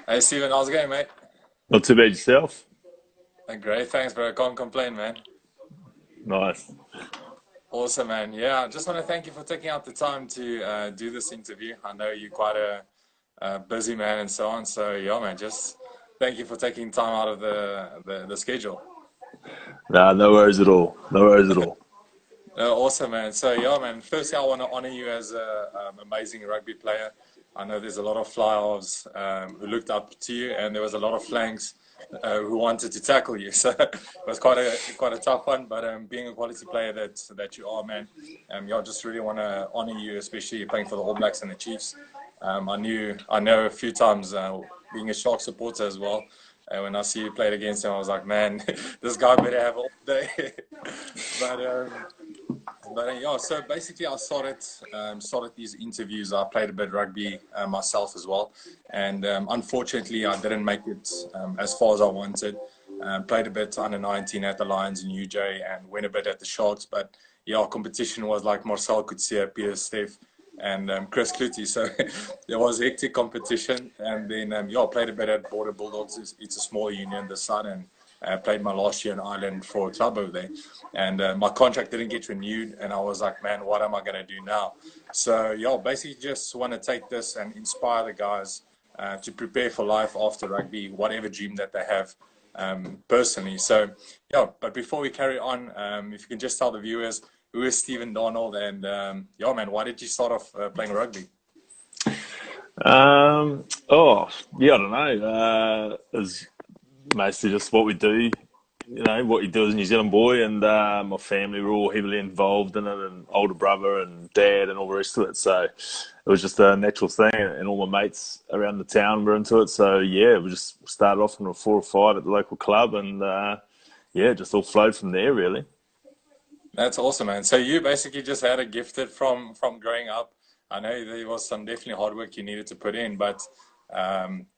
Hey Steven, how's it going, mate? Not too bad yourself. Great, thanks, bro. Can't complain, man. Nice. Awesome, man. Yeah, I just want to thank you for taking out the time to do this interview. I know you're quite a busy man and so on. So, yeah, man, just thank you for taking time out of the schedule. Nah, no worries at all. No worries at all. Awesome, man. So, yeah, man, firstly, I want to honor you as an amazing rugby player. I know there's a lot of fly halves who looked up to you, and there was a lot of flanks who wanted to tackle you. So it was quite a tough one. But being a quality player that you are, man, yeah, I just really want to honor you, especially playing for the All Blacks and the Chiefs. I know a few times being a Shark supporter as well. When I see you played against him, I was like, man, this guy better have all day. but yeah, so basically, I started these interviews. I played a bit rugby myself as well, and unfortunately, I didn't make it as far as I wanted. Played a bit under 19 at the Lions in UJ, and went a bit at the Sharks. But yeah, competition was like Marcel Coetzee, Peter Steff, and Chris Clutie. So there was hectic competition, and then yeah, I played a bit at Border Bulldogs. It's a small union this side, and played my last year in Ireland for a club over there, and my contract didn't get renewed, and I was like, man, what am I going to do now? So yeah, basically just want to take this and inspire the guys to prepare for life after rugby, whatever dream that they have personally. So yeah, but before we carry on, if you can just tell the viewers who is Stephen Donald, and yeah, man, why did you start off playing rugby? Oh, yeah, I don't know. It's mostly just what we do, what you do as a New Zealand boy, and my family were all heavily involved in it, and older brother and dad and all the rest of it. So it was just a natural thing, and all my mates around the town were into it. So yeah, we just started off in a 4 or 5 at the local club, and yeah, just all flowed from there, really. That's awesome, man. So you basically just had a gifted from growing up. I know there was some definitely hard work you needed to put in, but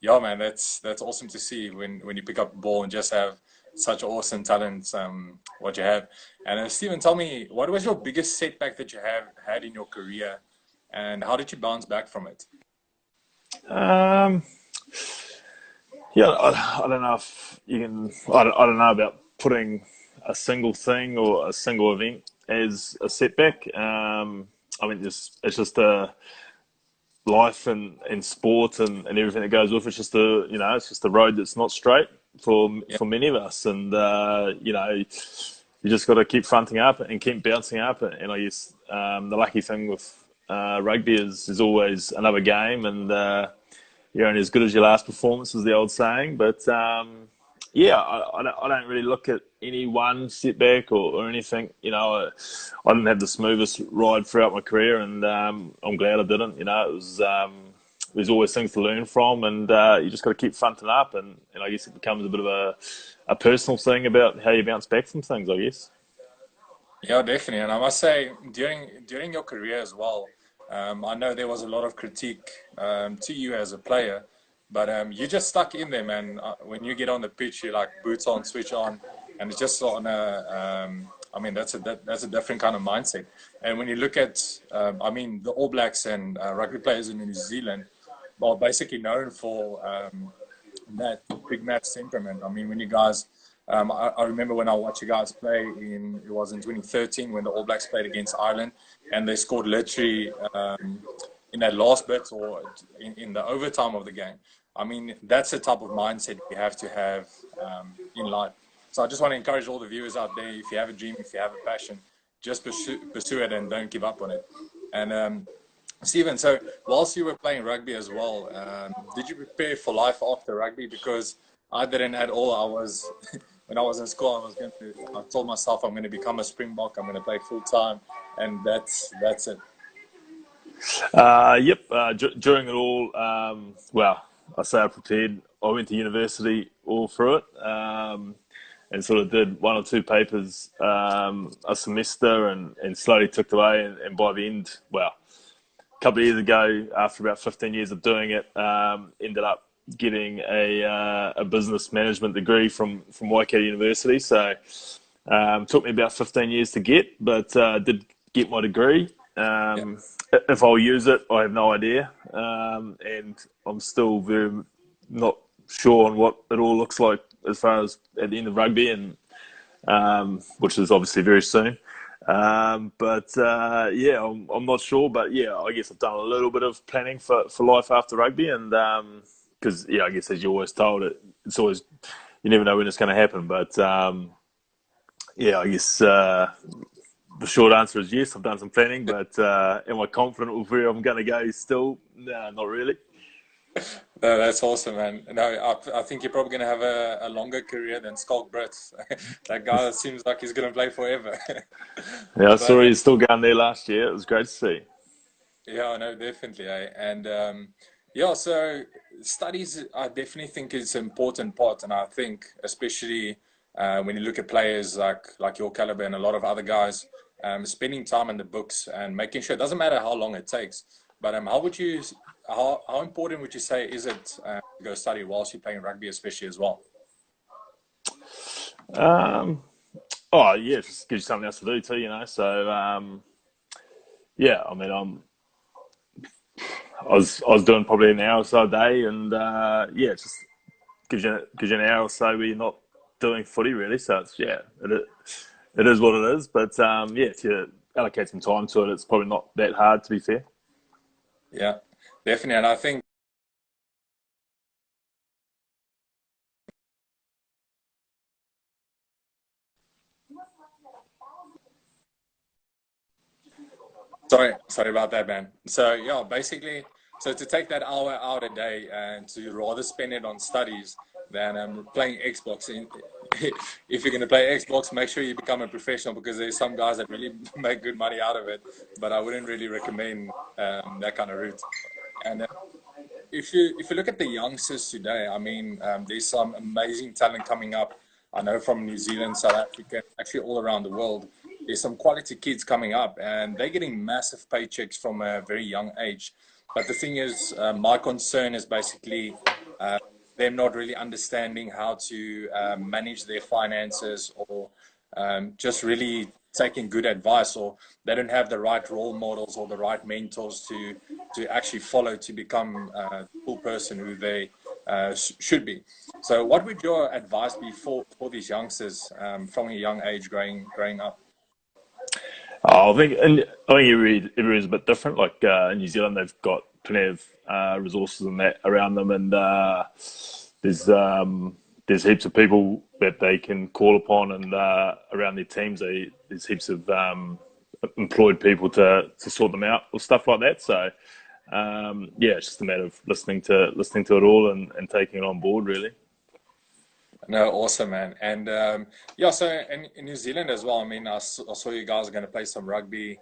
yeah, man, that's awesome to see when you pick up the ball and just have such awesome talent. What you have. And Stephen, tell me, what was your biggest setback that you have had in your career, and how did you bounce back from it? Um, Yeah, I don't know if you can. I don't know about putting a single thing or a single event as a setback. I mean, it's just a life and sport and everything that goes with it. It's just it's just a road that's not straight Yeah, for many of us, and you just got to keep fronting up and keep bouncing up. And I guess the lucky thing with rugby is always another game, and you're only as good as your last performance, is the old saying. But yeah, I don't really look at any one setback or anything. I didn't have the smoothest ride throughout my career, and I'm glad I didn't. There's always things to learn from, and you just got to keep fronting up. And I guess it becomes a bit of a personal thing about how you bounce back from things, I guess. yeah, definitely. And I must say, during your career as well, I know there was a lot of critique to you as a player, but you just stuck in there, man. When you get on the pitch, you like boots on, switch on, and it's just on a. I mean, that's a different kind of mindset. And when you look at, I mean, the All Blacks and rugby players in New Zealand are basically known for that big match temperament. I mean, when you guys, I remember when I watched you guys play it was in 2013 when the All Blacks played against Ireland, and they scored literally in that last bit or in the overtime of the game. I mean, that's the type of mindset you have to have in life. So I just want to encourage all the viewers out there: if you have a dream, if you have a passion, just pursue it and don't give up on it. And Stephen, so whilst you were playing rugby as well, did you prepare for life after rugby? Because I didn't at all. I was when I was in school, I told myself I'm going to become a Springbok. I'm going to play full time, and that's it. Yep. During it all, well, I say I prepared. I went to university all through it, and sort of did 1 or 2 papers a semester, and slowly took away. And by the end, well, a couple of years ago, after about 15 years of doing it, ended up getting a business management degree from Waikato University. So took me about 15 years to get, but did get my degree. Yeah, If I'll use it, I have no idea, and I'm still very not sure on what it all looks like as far as at the end of rugby, and which is obviously very soon. Yeah, I'm not sure, but yeah, I guess I've done a little bit of planning for life after rugby, and because yeah, I guess as you're always told, it's always, you never know when it's going to happen. But yeah, I guess the short answer is yes, I've done some planning, but am I confident with where I'm going to go still? No, not really. No, that's awesome, man. No, I think you're probably going to have a longer career than Skulk Brits. That guy seems like he's going to play forever. Yeah, I But saw he's still going there last year. It was great to see. yeah, no, definitely. And yeah, so studies, I definitely think is an important part. And I think, especially when you look at players like your caliber and a lot of other guys, spending time in the books and making sure it doesn't matter how long it takes. But how important would you say is it to go study whilst you're playing rugby, especially as well? Um, oh yeah, just gives you something else to do too, you know. So yeah, I mean, I was doing probably an hour or so a day, and yeah, it just gives you an hour or so where you're not doing footy really. So it's yeah, it is what it is. But yeah, if you allocate some time to it, it's probably not that hard, to be fair. Yeah, definitely. And I think, sorry about that, man. So yeah, basically, so to take that hour out a day and to rather spend it on studies than playing Xbox. If you're going to play Xbox, make sure you become a professional because there's some guys that really make good money out of it. But I wouldn't really recommend that kind of route. And if you look at the youngsters today, I mean, there's some amazing talent coming up. I know from New Zealand, South Africa, actually all around the world. There's some quality kids coming up, and they're getting massive paychecks from a very young age. But the thing is, my concern is basically uh, them not really understanding how to manage their finances or just really taking good advice, or they don't have the right role models or the right mentors to actually follow to become the full person who they should be. So, what would your advice be for these youngsters from a young age growing up? I think every is a bit different. Like in New Zealand, they've got plenty of resources and that around them, and there's there's heaps of people that they can call upon, and around their teams, there's heaps of employed people to sort them out or stuff like that. So yeah, it's just a matter of listening to it all and taking it on board, really. No, awesome, man. And yeah, so in New Zealand as well, I mean, I saw you guys are going to play some rugby.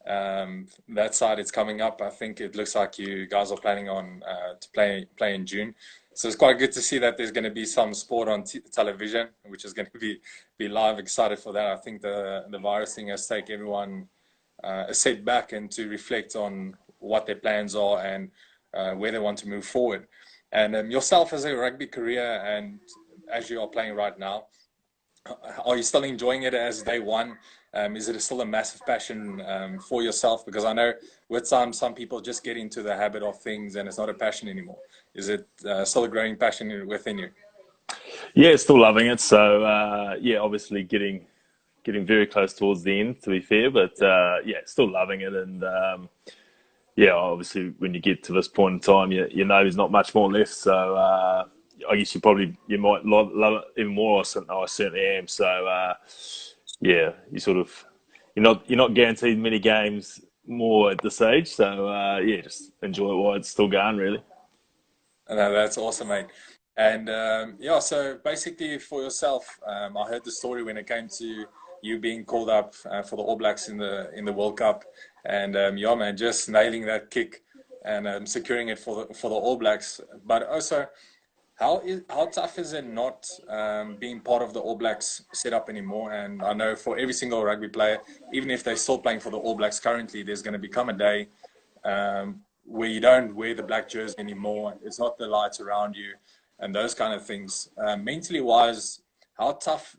That side it's coming up. I think it looks like you guys are planning on to play in June. So it's quite good to see that there's going to be some sport on t television, which is going to be live. Excited for that. I think the virus thing has taken everyone a setback and to reflect on what their plans are and where they want to move forward. And yourself as a rugby career and as you are playing right now, are you still enjoying it as day one? Is it still a massive passion for yourself? Because I know with some people just get into the habit of things and it's not a passion anymore. Is it still a growing passion within you? Yeah, still loving it. So yeah, obviously getting very close towards the end, to be fair. But yeah, still loving it, and yeah, obviously when you get to this point in time, you know there's not much more left. So I guess you might love it even more. I certainly am. So yeah, you're not guaranteed many games more at this age. So yeah, just enjoy it while it's still going, really. No, that's awesome, mate. And yeah, so basically for yourself, I heard the story when it came to you being called up for the All Blacks in the World Cup, and yeah, man, just nailing that kick and securing it for the All Blacks. But also, how tough is it not being part of the All Blacks setup anymore? And I know for every single rugby player, even if they're still playing for the All Blacks currently, there's going to become a day where you don't wear the black jersey anymore. It's not the lights around you and those kind of things. Mentally wise, how tough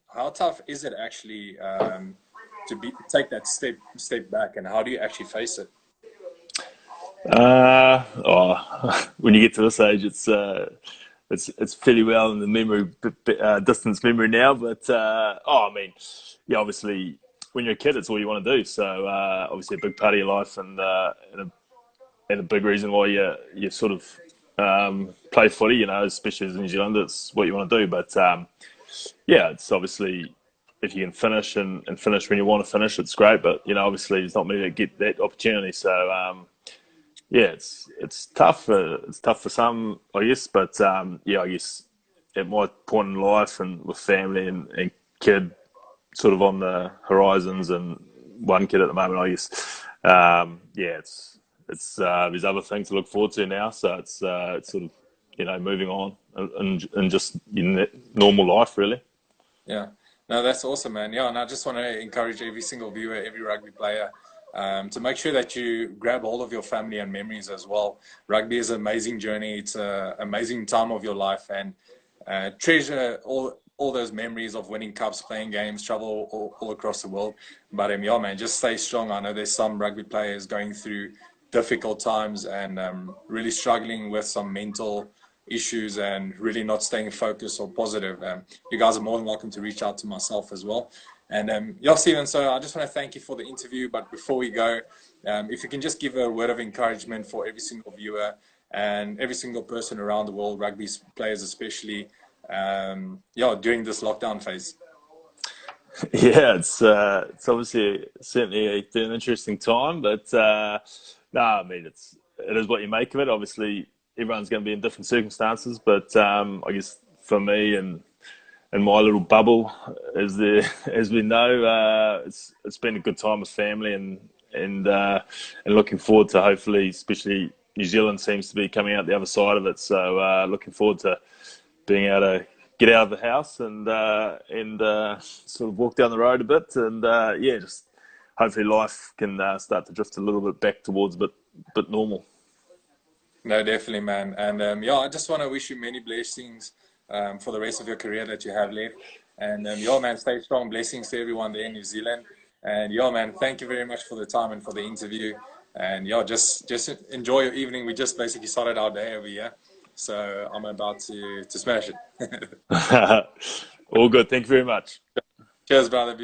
is it actually to take that step back, and how do you actually face it? Oh, when you get to this age, it's fairly well in the memory, distance memory now. But I mean, yeah, obviously when you're a kid, it's all you want to do. So obviously a big part of your life, and a big reason why you sort of play footy. Especially as a New Zealander, it's what you want to do. But yeah, it's obviously if you can finish and finish when you want to finish, it's great. But obviously there's not many that get that opportunity. So yeah, it's tough. It's tough for some, I guess. But yeah, I guess at my point in life and with family and kid sort of on the horizons, and one kid at the moment, I guess. Yeah, it's there's other things to look forward to now. So it's sort of moving on and just normal life really. Yeah. No, that's awesome, man. Yeah, and I just want to encourage every single viewer, every rugby player, to make sure that you grab hold of your family and memories as well. Rugby is an amazing journey. It's an amazing time of your life, and treasure all those memories of winning cups, playing games, travel all across the world. But yeah, man, just stay strong. I know there's some rugby players going through difficult times and really struggling with some mental issues and really not staying focused or positive. You guys are more than welcome to reach out to myself as well. And yeah, Stephen, so I just want to thank you for the interview. But before we go, if you can just give a word of encouragement for every single viewer and every single person around the world, rugby players especially, yeah, during this lockdown phase. Yeah, it's obviously certainly an interesting time, but no, I mean it is what you make of it. Obviously, everyone's going to be in different circumstances, but I guess for me and my little bubble, as we know, it's been a good time with family and looking forward to hopefully, especially New Zealand seems to be coming out the other side of it. So looking forward to being able to get out of the house and sort of walk down the road a bit, and yeah, just hopefully life can start to drift a little bit back towards a bit normal. No, definitely, man. And yeah, I just want to wish you many blessings for the rest of your career that you have left. And yeah, man, stay strong. Blessings to everyone there in New Zealand. And yeah, man, thank you very much for the time and for the interview. And yeah, just enjoy your evening. We just basically started our day over here, so I'm about to smash it. All good. Thank you very much. Cheers, brother.